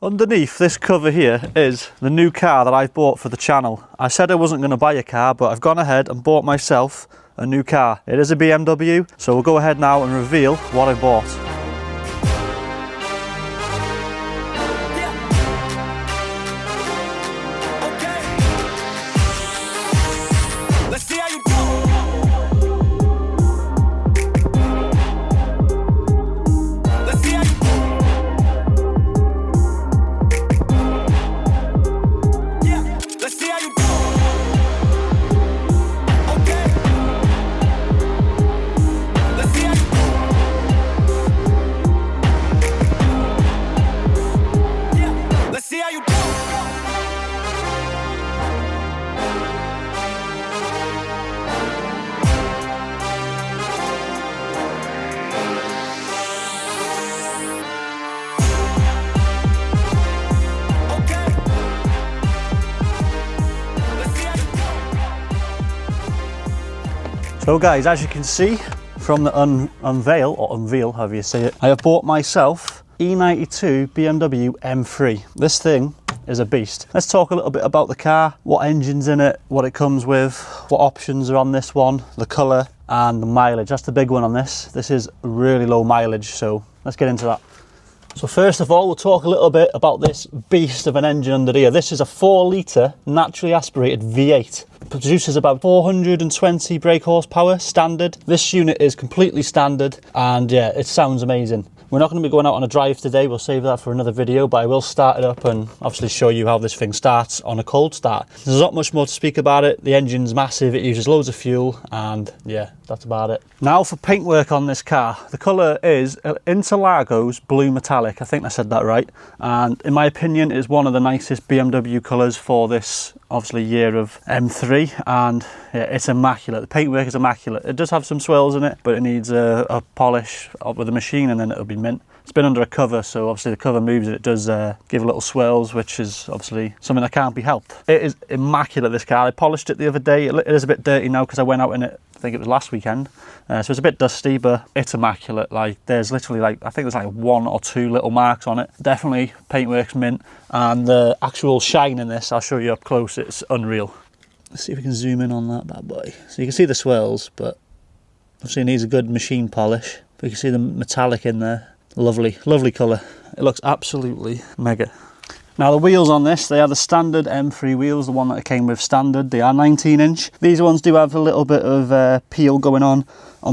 Underneath this cover here is the new car that I've bought for the channel. I said I wasn't going to buy a car, but I've gone ahead and bought myself a new car. It is a BMW, so we'll go ahead now and reveal what I bought. So guys, as you can see from the unveil, however you say it, I have bought myself E92 BMW M3. This thing is a beast. Let's talk a little bit about the car, what engine's in it, what it comes with, what options are on this one, the colour and the mileage. That's the big one on this. This is really low mileage, so let's get into that. So first of all, we'll talk a little bit about this beast of an engine under here. This is a 4-litre naturally aspirated V8. It produces about 420 brake horsepower standard. This unit is completely standard and yeah, it sounds amazing. We're not going to be going out on a drive today, we'll save that for another video, but I will start it up and obviously show you how this thing starts on a cold start. There's not much more to speak about it. The engine's massive, it uses loads of fuel, and yeah, that's about it. Now for paintwork on this car. The colour is Interlagos Blue Metallic, I think I said that right, and in my opinion is one of the nicest BMW colours for this obviously year of M3, and yeah, it's immaculate. The paintwork is immaculate. It does have some swirls in it, but it needs a polish with a machine and then it'll be mint. It's been under a cover, so obviously the cover moves and it does give little swirls, which is obviously something that can't be helped. It is immaculate, this car. I polished it the other day. It is a bit dirty now because I went out in it, I think it was last weekend, so it's a bit dusty, but it's immaculate. Like, there's literally like, I think there's like 1 or 2 little marks on it. Definitely paintwork's mint, and the actual shine in this, I'll show you up close, it's unreal. Let's see if we can zoom in on that bad boy. So you can see the swirls, but obviously it needs a good machine polish. But you can see the metallic in there. Lovely, lovely colour. It looks absolutely mega. Now the wheels on this, they are the standard M3 wheels, the one that came with standard. They are 19-inch. These ones do have a little bit of peel going on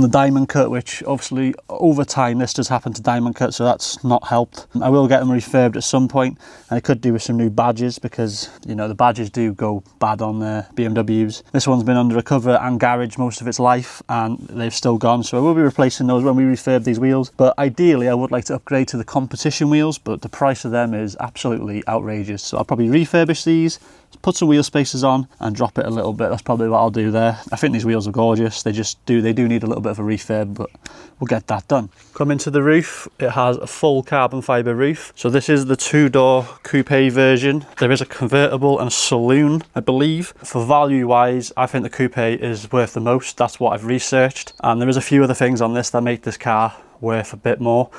the diamond cut, which obviously over time this does happen to diamond cut, so that's not helped. I will get them refurbed at some point, and I could do with some new badges because, you know, the badges do go bad on BMWs. This one's been under a cover and garage most of its life, and they've still gone, so I will be replacing those when we refurb these wheels. But ideally I would like to upgrade to the competition wheels, but the price of them is absolutely outrageous, so I'll probably refurbish these, put some wheel spacers on and drop it a little bit. That's probably what I'll do there. I think these wheels are gorgeous. They do need a little bit of a refurb, but we'll get that done. Come into the roof, it has a full carbon fibre roof. So this is the 2-door coupe version. There is a convertible and a saloon, I believe. For value wise, I think the coupe is worth the most. That's what I've researched, and there is a few other things on this that make this car worth a bit more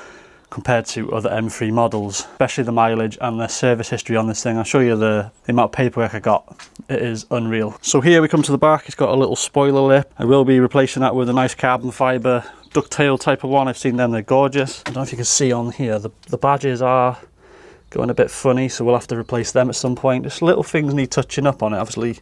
compared to other M3 models, especially the mileage and the service history on this thing. I'll show you the amount of paperwork I got. It is unreal. So here we come to the back. It's got a little spoiler lip. I will be replacing that with a nice carbon fibre ducktail type of one. I've seen them, they're gorgeous. I don't know if you can see on here, the badges are going a bit funny, so we'll have to replace them at some point. Just little things need touching up on it. Obviously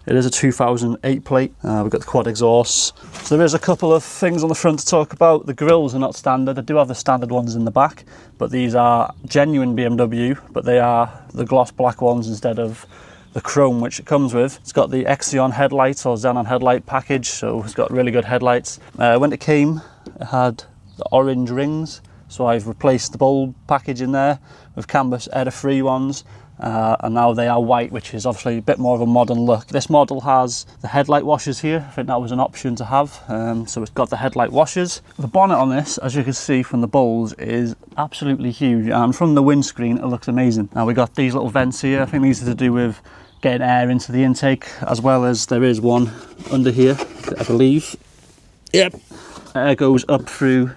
it is a 2008 plate. We've got the quad exhausts. So there is a couple of things on the front to talk about. The grills are not standard. I do have the standard ones in the back, but these are genuine BMW, but they are the gloss black ones instead of the chrome which it comes with. It's got the Xeon headlights or Xenon headlight package, so it's got really good headlights. When it came, it had the orange rings, so I've replaced the bulb package in there with canvas Edda-free ones. And now they are white, which is obviously a bit more of a modern look. This model has the headlight washers here. I think that was an option to have, so it's got the headlight washers. The bonnet on this, as you can see from the bowls, is absolutely huge, and from the windscreen it looks amazing. Now we got these little vents here. I think these are to do with getting air into the intake, as well as there is one under here, I believe. Yep. Air goes up through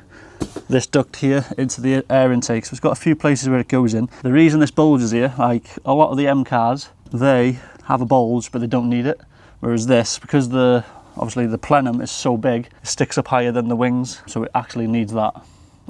this duct here into the air intake. So it's got a few places where it goes in. The reason this bulges here, like a lot of the M cars, they have a bulge but they don't need it. Whereas this, because obviously the plenum is so big, it sticks up higher than the wings, so it actually needs that.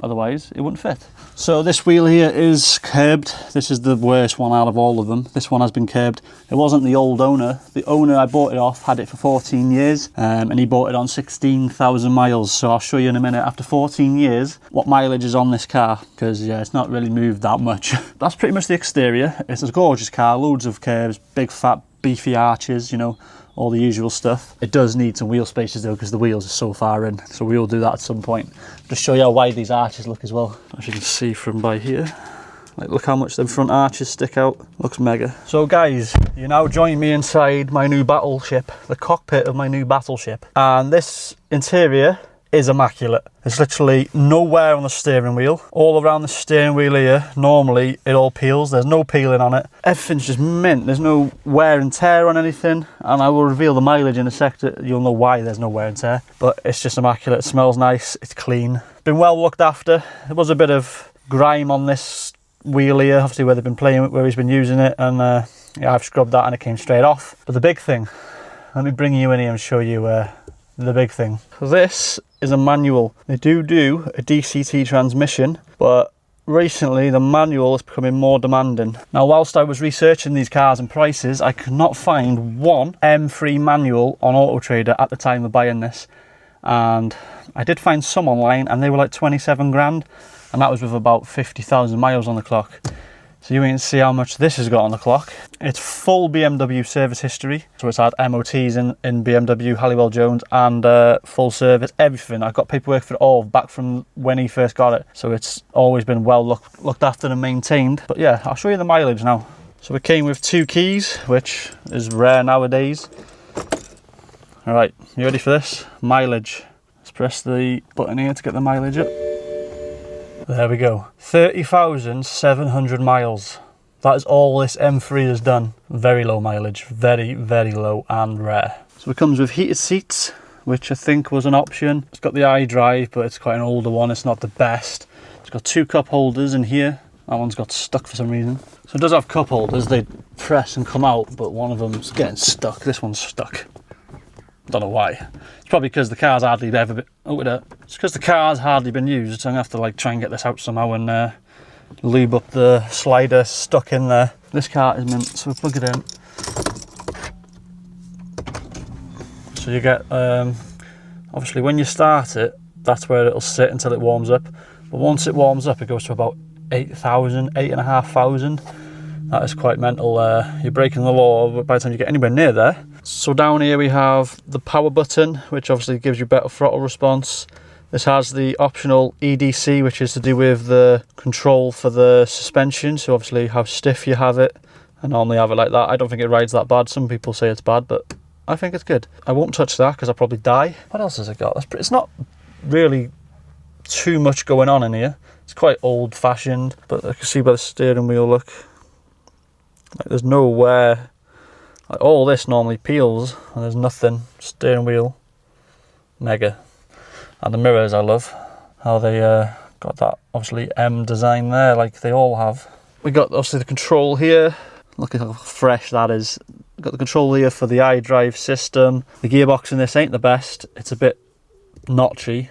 Otherwise it wouldn't fit. So this wheel here is curbed. This is the worst one out of all of them. This one has been curbed. It wasn't the old owner. The owner I bought it off had it for 14 years and he bought it on 16,000 miles. So I'll show you in a minute after 14 years what mileage is on this car, because yeah, it's not really moved that much. That's pretty much the exterior. It's a gorgeous car, loads of curves, big fat beefy arches, you know, all the usual stuff. It does need some wheel spaces though, because the wheels are so far in, so we will do that at some point. Just show you how wide these arches look as well. As you can see from by here, like look how much the front arches stick out. Looks mega. So guys, you now join me inside my new battleship, the cockpit of my new battleship, and this interior is immaculate. There's literally no wear on the steering wheel. All around the steering wheel here, normally it all peels. There's no peeling on it. Everything's just mint. There's no wear and tear on anything. And I will reveal the mileage in a sec. You'll know why there's no wear and tear. But it's just immaculate. It smells nice. It's clean. Been well looked after. There was a bit of grime on this wheel here, obviously where they've been playing with, where he's been using it. And yeah, I've scrubbed that and it came straight off. But the big thing, let me bring you in here and show you the big thing. This is a manual. They do a DCT transmission, but recently the manual is becoming more demanding. Now, whilst I was researching these cars and prices, I could not find one M3 manual on Auto Trader at the time of buying this. And I did find some online and they were like 27 grand, and that was with about 50,000 miles on the clock. So you can see how much this has got on the clock. It's full BMW service history. So it's had MOTs in BMW, Halliwell Jones, and full service, everything. I've got paperwork for it all back from when he first got it. So it's always been well looked after and maintained. But yeah, I'll show you the mileage now. So it came with 2 keys, which is rare nowadays. All right, you ready for this? Mileage. Let's press the button here to get the mileage up. There we go, 30,700 miles. That is all this M3 has done. Very low mileage, very, very low and rare. So it comes with heated seats, which I think was an option. It's got the iDrive, but it's quite an older one. It's not the best. It's got 2 cup holders in here. That one's got stuck for some reason. So it does have cup holders. They press and come out, but one of them's getting stuck. This one's stuck. Don't know why. It's probably because the car's hardly ever been. It's because the car's hardly been used. So I'm gonna have to like try and get this out somehow and lube up the slider stuck in there. This car is mint, so we plug it in. So you get obviously when you start it, that's where it'll sit until it warms up. But once it warms up, it goes to about 8,000, 8,500. That is quite mental. You're breaking the law by the time you get anywhere near there. So down here we have the power button, which obviously gives you better throttle response. This has the optional EDC, which is to do with the control for the suspension. So obviously how stiff you have it. I normally have it like that. I don't think it rides that bad. Some people say it's bad, but I think it's good. I won't touch that because I'll probably die. What else has it got? It's not really too much going on in here. It's quite old fashioned, but I can see by the steering wheel, look. Like there's no wear. Like all this normally peels and there's nothing. Steering wheel, mega. And the mirrors, I love how they got that obviously M design there, like they all have. We got obviously the control here. Look at how fresh that is. Got the control here for the iDrive system. The gearbox in this ain't the best. It's a bit notchy.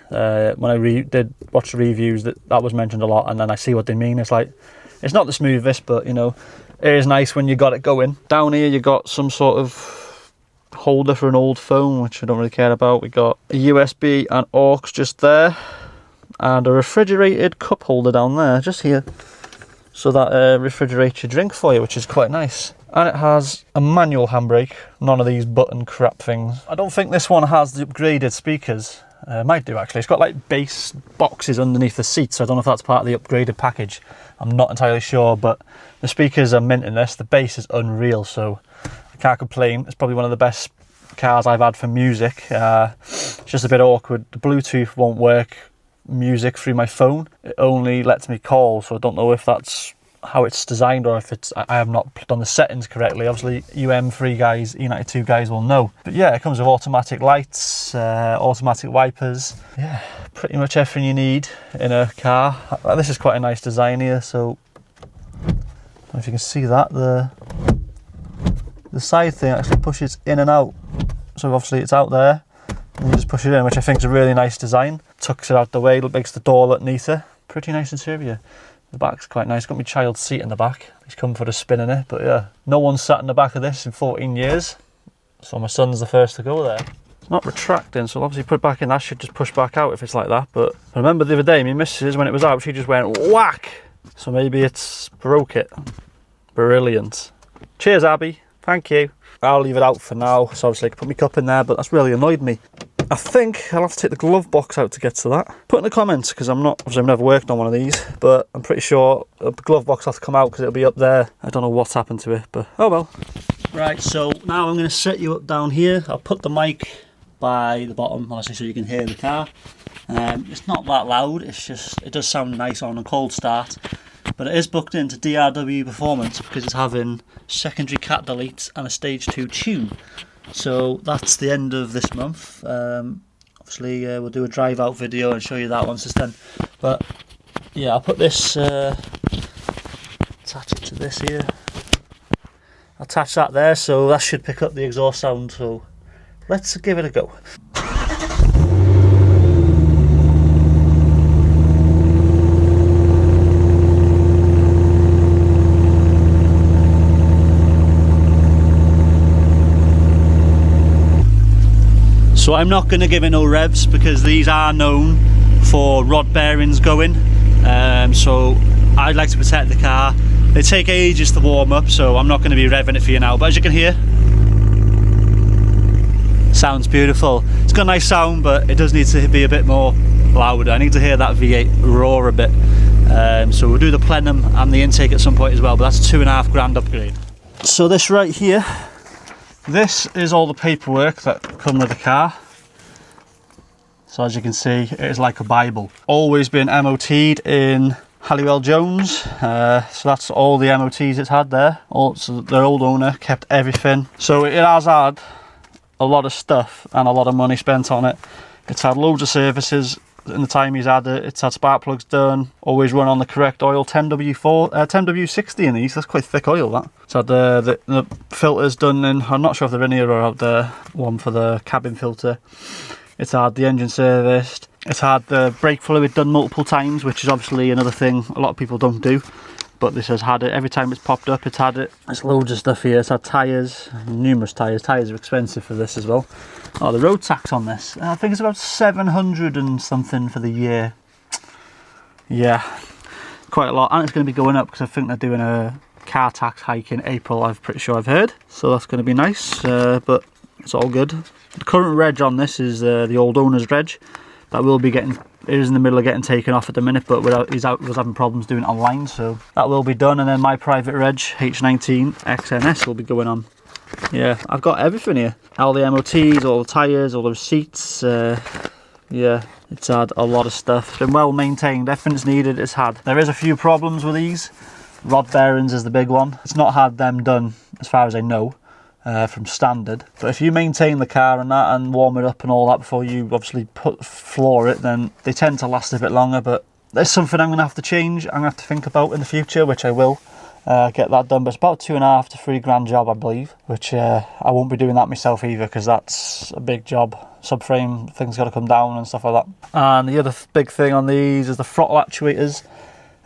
When I did watch the reviews, that was mentioned a lot, and then I see what they mean. It's like it's not the smoothest, but you know. It is nice when you got it going. Down here you got some sort of holder for an old phone, which I don't really care about. We got a USB and aux just there, and a refrigerated cup holder down there, just here. So that refrigerates your drink for you, which is quite nice. And it has a manual handbrake, none of these button crap things. I don't think this one has the upgraded speakers. It might do actually. It's got like bass boxes underneath the seat, so I don't know if that's part of the upgraded package. I'm not entirely sure, but the speakers are mint in this. The bass is unreal, so I can't complain. It's probably one of the best cars I've had for music. It's just a bit awkward. The Bluetooth won't work music through my phone. It only lets me call, so I don't know if that's how it's designed, or if it's, I have not done the settings correctly. Obviously you M3 guys, E92 guys will know. But yeah, it comes with automatic lights, automatic wipers. Yeah, pretty much everything you need in a car. This is quite a nice design here, so I don't know if you can see that, the side thing actually pushes in and out. So obviously it's out there, and you just push it in, which I think is a really nice design. Tucks it out the way, makes the door look neater. Pretty nice interior. The back's quite nice. Got my child's seat in the back. He's come for a spin in it, but yeah, no one's sat in the back of this in 14 years. So my son's the first to go there. It's not retracting, so obviously put it back in. That should just push back out if it's like that. But I remember the other day, my missus, when it was out, she just went whack. So maybe it's broke it. Brilliant. Cheers, Abby. Thank you. I'll leave it out for now. So obviously I can put my cup in there, but that's really annoyed me. I think I'll have to take the glove box out to get to that. Put in the comments, because I've never worked on one of these, but I'm pretty sure the glove box will have to come out because it'll be up there. I don't know what's happened to it, but oh well. Right, so now I'm going to set you up down here. I'll put the mic by the bottom, obviously, so you can hear the car. It's not that loud, it's just, it does sound nice on a cold start, but it is booked into DRW Performance because it's having secondary cat deletes and a stage 2 tune. So that's the end of this month. Obviously we'll do a drive out video and show you that once it's done. But yeah, I'll put this, attach it to this here. Attach that there, so that should pick up the exhaust sound. So let's give it a go. So I'm not going to give it no revs because these are known for rod bearings going, so I'd like to protect the car. They take ages to warm up, so I'm not going to be revving it for you now, but as you can hear, sounds beautiful. It's got a nice sound, but it does need to be a bit more louder. I need to hear that V8 roar a bit, so we'll do the plenum and the intake at some point as well, but that's a £2.5 grand upgrade. So this right here, this is all the paperwork that come with the car. So as you can see, it is like a Bible. Always been MOT'd in Halliwell Jones. So that's all the MOTs it's had there. So their old owner kept everything. So it has had a lot of stuff and a lot of money spent on it. It's had loads of services in the time he's had it. It's had spark plugs done, always run on the correct oil, 10W60 in these. That's quite thick oil, that. It's had the filters done in, I'm not sure if they're in here or out there, one for the cabin filter. It's had the engine serviced. It's had the brake fluid done multiple times, which is obviously another thing a lot of people don't do. But this has had it. Every time it's popped up, it's had it. There's loads of stuff here. It's had tyres, numerous tyres. Tyres are expensive for this as well. Oh, the road tax on this, I think it's about 700 and something for the year. Yeah, quite a lot. And it's going to be going up because I think they're doing a car tax hike in April, I'm pretty sure I've heard. So that's going to be nice, but it's all good. The current reg on this is the old owner's reg. That will be getting, it is in the middle of getting taken off at the minute, but was having problems doing it online, so that will be done. And then my private reg, H19 XNS, will be going on. Yeah, I've got everything here. All the MOTs, all the tyres, all the receipts. Yeah, it's had a lot of stuff. It's been well maintained, everything's needed it's had. There is a few problems with these. Rod bearings is the big one. It's not had them done, as far as I know, from standard. But if you maintain the car and that and warm it up and all that before you obviously floor it, then they tend to last a bit longer. But there's something I'm going to have to change, I'm going to have to think about in the future, which I will. Get that done, but it's about £2.5 to £3 grand job, I believe, which I won't be doing that myself either because that's a big job. Subframe things got to come down and stuff like that. And the other big thing on these is the throttle actuators.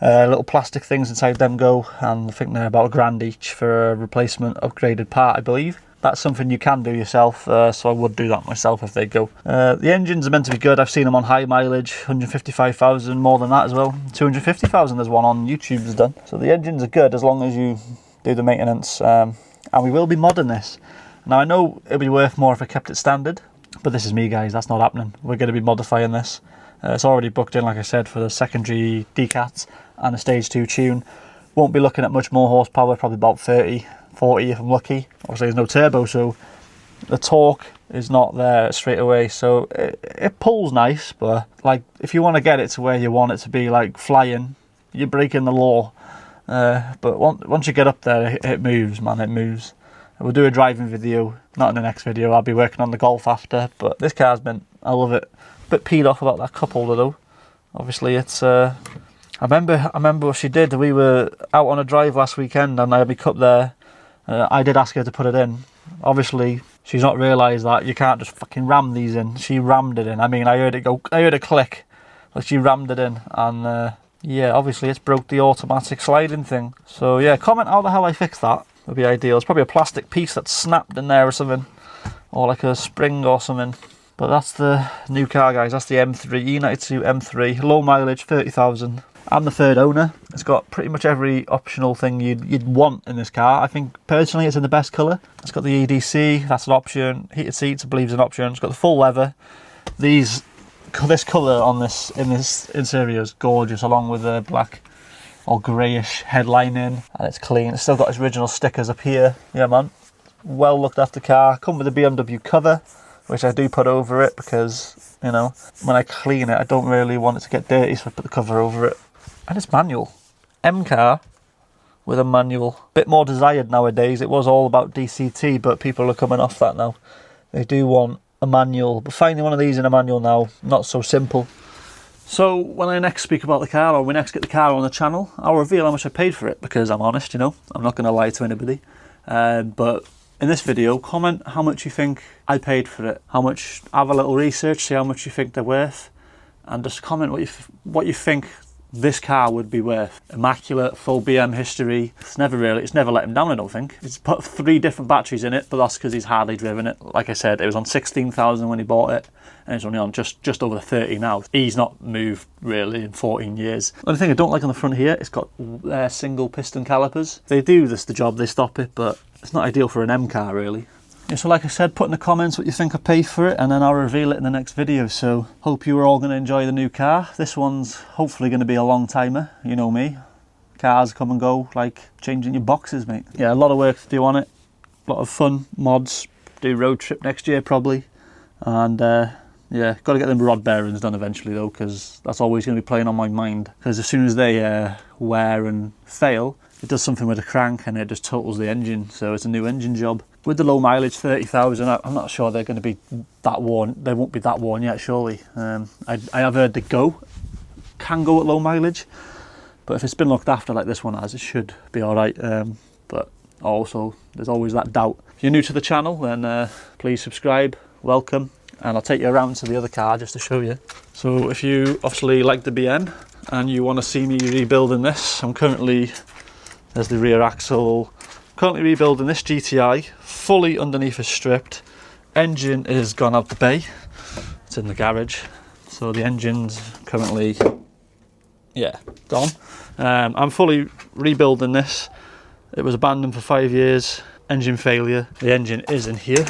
Little plastic things inside them go, and I think they're about £1 grand each for a replacement upgraded part, I believe. That's something you can do yourself, so I would do that myself if they go. The engines are meant to be good. I've seen them on high mileage, 155,000, more than that as well. 250,000 there's one on YouTube that's done. So the engines are good as long as you do the maintenance. And we will be modding this. Now I know it'd be worth more if I kept it standard, but this is me, guys, that's not happening. We're going to be modifying this. It's already booked in, like I said, for the secondary decats and a stage 2 tune. Won't be looking at much more horsepower, probably about 30, 40 if I'm lucky. Obviously there's no turbo, so the torque is not there straight away, so it pulls nice, but like if you want to get it to where you want it to be, like flying, you're breaking the law. But once you get up there, it moves, man, it moves. We'll do a driving video, not in the next video. I'll be working on the Golf after, but this car's I love it. A bit peed off about that cup holder though. Obviously it's, I remember what she did. We were out on a drive last weekend and I had my cup there. I did ask her to put it in. Obviously she's not realised that you can't just fucking ram these in. She rammed it in. I mean, I heard it click, like she rammed it in, and yeah, obviously it's broke the automatic sliding thing. So yeah, comment how the hell I fixed that. Would be ideal. It's probably a plastic piece that's snapped in there or something, or like a spring or something. But that's the new car, guys. That's the M3, E92 M3, low mileage, 30,000. I'm the third owner. It's got pretty much every optional thing you'd want in this car. I think personally it's in the best colour. It's got the EDC, that's an option. Heated seats, I believe, is an option. It's got the full leather. This colour on in this interior is gorgeous, along with the black or greyish headlining, and it's clean. It's still got its original stickers up here. Yeah, man, well looked after car. Come with a BMW cover, which I do put over it because, you know, when I clean it, I don't really want it to get dirty, so I put the cover over it. And it's manual. M car with a manual. Bit more desired nowadays. It was all about DCT, but people are coming off that now. They do want a manual, but finding one of these in a manual now, not so simple. So when I next speak about the car, or we next get the car on the channel, I'll reveal how much I paid for it, because I'm honest, you know, I'm not going to lie to anybody. But in this video, comment how much you think I paid for it, how much, have a little research, see how much you think they're worth, and just comment what you think this car would be worth. Immaculate, full BM history. It's never let him down, I don't think. It's put 3 different batteries in it, but that's because he's hardly driven it. Like I said, it was on 16,000 when he bought it, and it's only on just over 30 now. He's not moved really in 14 years. The only thing I don't like on the front here, it's got single piston calipers. They do the job, they stop it, but it's not ideal for an M car really. Yeah, so like I said, put in the comments what you think I paid for it, and then I'll reveal it in the next video. So hope you are all going to enjoy the new car. This one's hopefully going to be a long timer, you know me. Cars come and go like changing your boxes, mate. Yeah, a lot of work to do on it, a lot of fun mods. Do road trip next year probably, and yeah, got to get them rod bearings done eventually though, because that's always going to be playing on my mind, because as soon as they wear and fail, it does something with the crank and it just totals the engine. So it's a new engine job. With the low mileage 30,000, I'm not sure they're going to be that worn. They won't be that worn yet, surely. I have heard they can go at low mileage, but if it's been looked after like this one has, it should be all right. But also, there's always that doubt. If you're new to the channel, then please subscribe, welcome, and I'll take you around to the other car just to show you. So if you obviously like the BM and you want to see me rebuilding this, I'm currently, there's the rear axle. Currently rebuilding this GTI, fully underneath is stripped. Engine is gone out the bay. It's in the garage. So the engine's currently, yeah, gone. I'm fully rebuilding this. It was abandoned for 5 years. Engine failure. The engine is in here.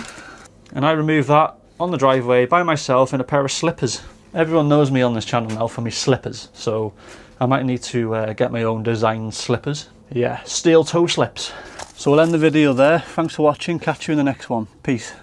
And I removed that on the driveway by myself in a pair of slippers. Everyone knows me on this channel now for my slippers. So I might need to get my own design slippers. Yeah, steel toe slips. So we'll end the video there. Thanks for watching. Catch you in the next one. Peace.